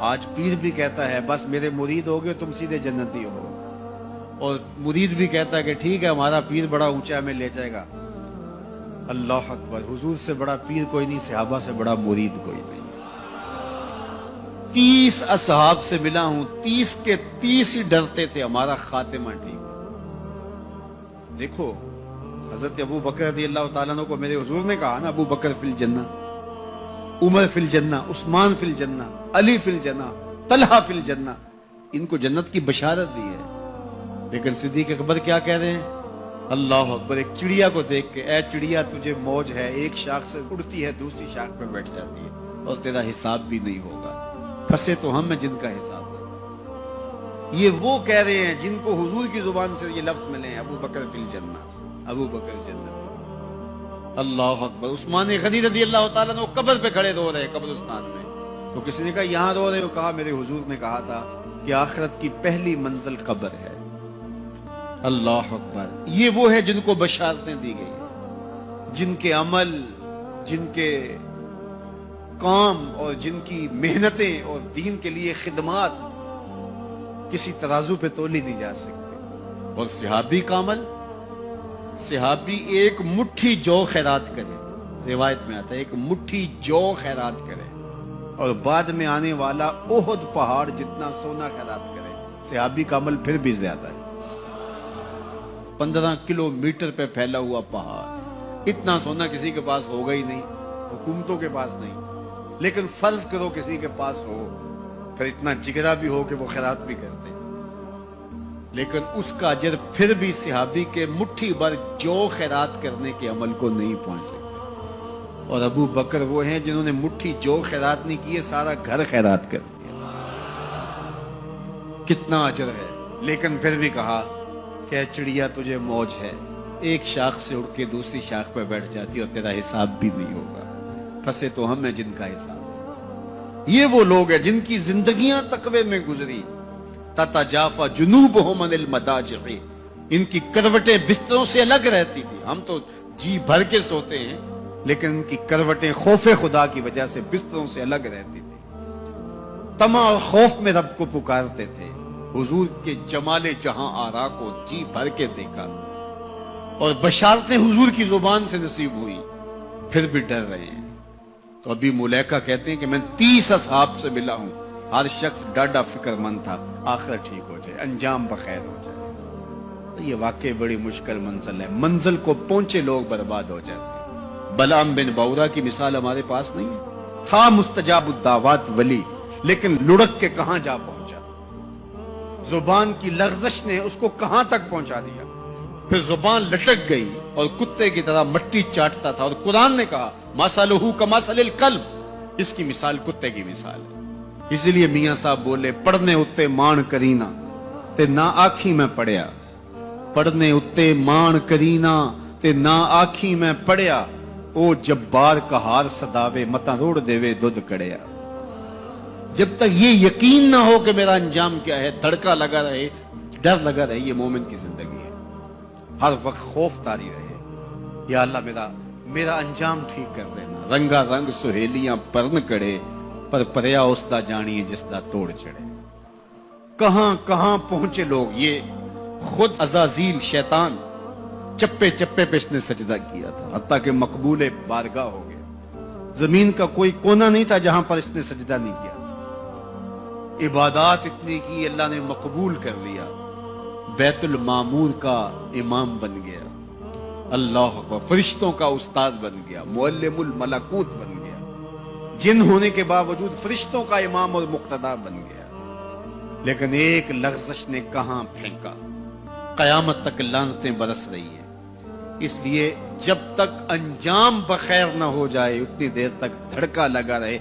آج پیر بھی کہتا ہے بس میرے مرید ہو گئے تم سیدھے جنتی ہو، اور مرید بھی کہتا ہے کہ ٹھیک ہے ہمارا پیر بڑا اونچا میں لے جائے گا۔ اللہ اکبر، حضور سے بڑا پیر کوئی نہیں، صحابہ سے بڑا مرید کوئی نہیں۔ 30 اصحاب سے ملا ہوں، 30 کے 30 ہی ڈرتے تھے ہمارا خاتمہ ٹھیک ہے۔ دیکھو حضرت ابو بکر رضی اللہ تعالیٰ عنہ کو میرے حضور نے کہا نا، ابو بکر فی الجنہ، عمر فی الجنہ، عثمان فی الجنہ، علی فی الجنہ، طلحہ فی الجنہ، ان کو جنت کی بشارت دی ہے۔ لیکن صدیق اکبر کیا کہہ رہے ہیں؟ اللہ اکبر، ایک چڑیا کو دیکھ کے، اے چڑیا تجھے موج ہے، ایک شاخ سے اڑتی ہے دوسری شاخ پہ بیٹھ جاتی ہے اور تیرا حساب بھی نہیں ہوگا، پھنسے تو ہم ہیں جن کا حساب ہے۔ یہ وہ کہہ رہے ہیں جن کو حضور کی زبان سے یہ لفظ ملے ہیں، ابو بکر فی الجنہ، ابو بکر جنت۔ اللہ اکبر، عثمان غنی رضی اللہ تعالیٰ عنہ قبر پہ کھڑے رو رہے ہیں قبرستان میں، تو کسی نے کہا یہاں رو رہے ہو؟ کہا میرے حضور نے کہا تھا کہ آخرت کی پہلی منزل قبر ہے۔ اللہ اکبر، یہ وہ ہے جن کو بشارتیں دی گئی، جن کے عمل، جن کے کام اور جن کی محنتیں اور دین کے لیے خدمات کسی ترازو پہ تولی نہیں جا سکتے۔ اور صحابی کا عمل، صحابی ایک مٹھی جو خیرات کرے، روایت میں آتا ہے ایک مٹھی جو خیرات کرے، اور بعد میں آنے والا احد پہاڑ جتنا سونا خیرات کرے، صحابی کا عمل پھر بھی زیادہ ہے۔ 15 کلومیٹر پہ پھیلا ہوا پہاڑ، اتنا سونا کسی کے پاس ہوگا ہی نہیں، حکومتوں کے پاس نہیں، لیکن فرض کرو کسی کے پاس ہو، پھر اتنا جگرا بھی ہو کہ وہ خیرات بھی کرتے، لیکن اس کا اجر پھر بھی صحابی کے مٹھی بھر جو خیرات کرنے کے عمل کو نہیں پہنچ سکتے۔ اور ابو بکر وہ ہیں جنہوں نے مٹھی جو خیرات نہیں کیے، سارا گھر خیرات کر دیا، کتنا اجر ہے۔ لیکن پھر بھی کہا کہ چڑیا تجھے موج ہے، ایک شاخ سے اڑ کے دوسری شاخ پہ بیٹھ جاتی اور تیرا حساب بھی نہیں ہوگا، پھنسے تو ہم ہیں جن کا حساب ہے۔ یہ وہ لوگ ہیں جن کی زندگیاں تقوی میں گزری، تتجافا جنوبہم عن المضاجع، ان کی کروٹیں بستروں سے الگ رہتی تھی۔ ہم تو جی بھر کے سوتے ہیں، لیکن ان کی کروٹیں خوف خدا کی وجہ سے بستروں سے الگ رہتی تھی۔ طمع اور خوف میں رب کو پکارتے تھے، حضور کے جمال جہاں آرا کو جی بھر کے دیکھا، اور بشارتیں حضور کی زبان سے نصیب ہوئی، پھر بھی ڈر رہے ہیں۔ تو ابھی ملیکہ کہتے ہیں کہ میں 30 اصحاب سے ملا ہوں، ہر شخص ڈاڈا فکر مند تھا آخر ٹھیک ہو جائے، انجام بخیر ہو جائے۔ تو یہ واقعی بڑی مشکل منزل ہے، منزل کو پہنچے لوگ برباد ہو جاتے ہیں۔ بلعام بن باورا کی مثال ہمارے پاس نہیں ہے، تھا مستجاب الدعوات ولی، لیکن لڑک کے کہاں جا پہنچا، زبان کی لغزش نے اس کو کہاں تک پہنچا دیا، پھر زبان لٹک گئی اور کتے کی طرح مٹی چاٹتا تھا، اور قرآن نے کہا مثلہ کمثل الکلب، اس کی مثال کتے کی مثال ہے۔ اس لیے میاں صاحب بولے پڑھنے اتے مان کرینا تے نہ آنکھی میں پڑھیا، پڑھنے اتے مان کرینا تے نہ آنکھی میں پڑھیا، او جبار کہار صداوے متا روڑ دیوے دودھ کڑیا۔ جب تک یہ یقین نہ ہو کہ میرا انجام کیا ہے، دھڑکا لگا رہے، ڈر لگا رہے، یہ مومن کی زندگی ہے۔ ہر وقت خوف طاری رہے، یا اللہ میرا انجام ٹھیک کر دینا۔ رنگا رنگ سہیلیاں پرن کڑے، پر پریا اس دا جانی جس دا توڑ چڑھے۔ کہاں کہاں پہنچے لوگ، یہ خود عزازیل شیطان چپے چپے پہ اس نے سجدہ کیا تھا، حتیٰ کہ مقبول بارگاہ ہو گیا۔ زمین کا کوئی کونا نہیں تھا جہاں پر اس نے سجدہ نہیں کیا، عبادات اتنی کی اللہ نے مقبول کر لیا، بیت المعمور کا امام بن گیا، اللہ اکبر، فرشتوں کا استاد بن گیا، معلم الملکوت بن گیا، جن ہونے کے باوجود فرشتوں کا امام اور مقتدا بن گیا۔ لیکن ایک لغزش نے کہاں پھینکا، قیامت تک لعنتیں برس رہی ہیں۔ اس لیے جب تک انجام بخیر نہ ہو جائے اتنی دیر تک دھڑکا لگا رہے۔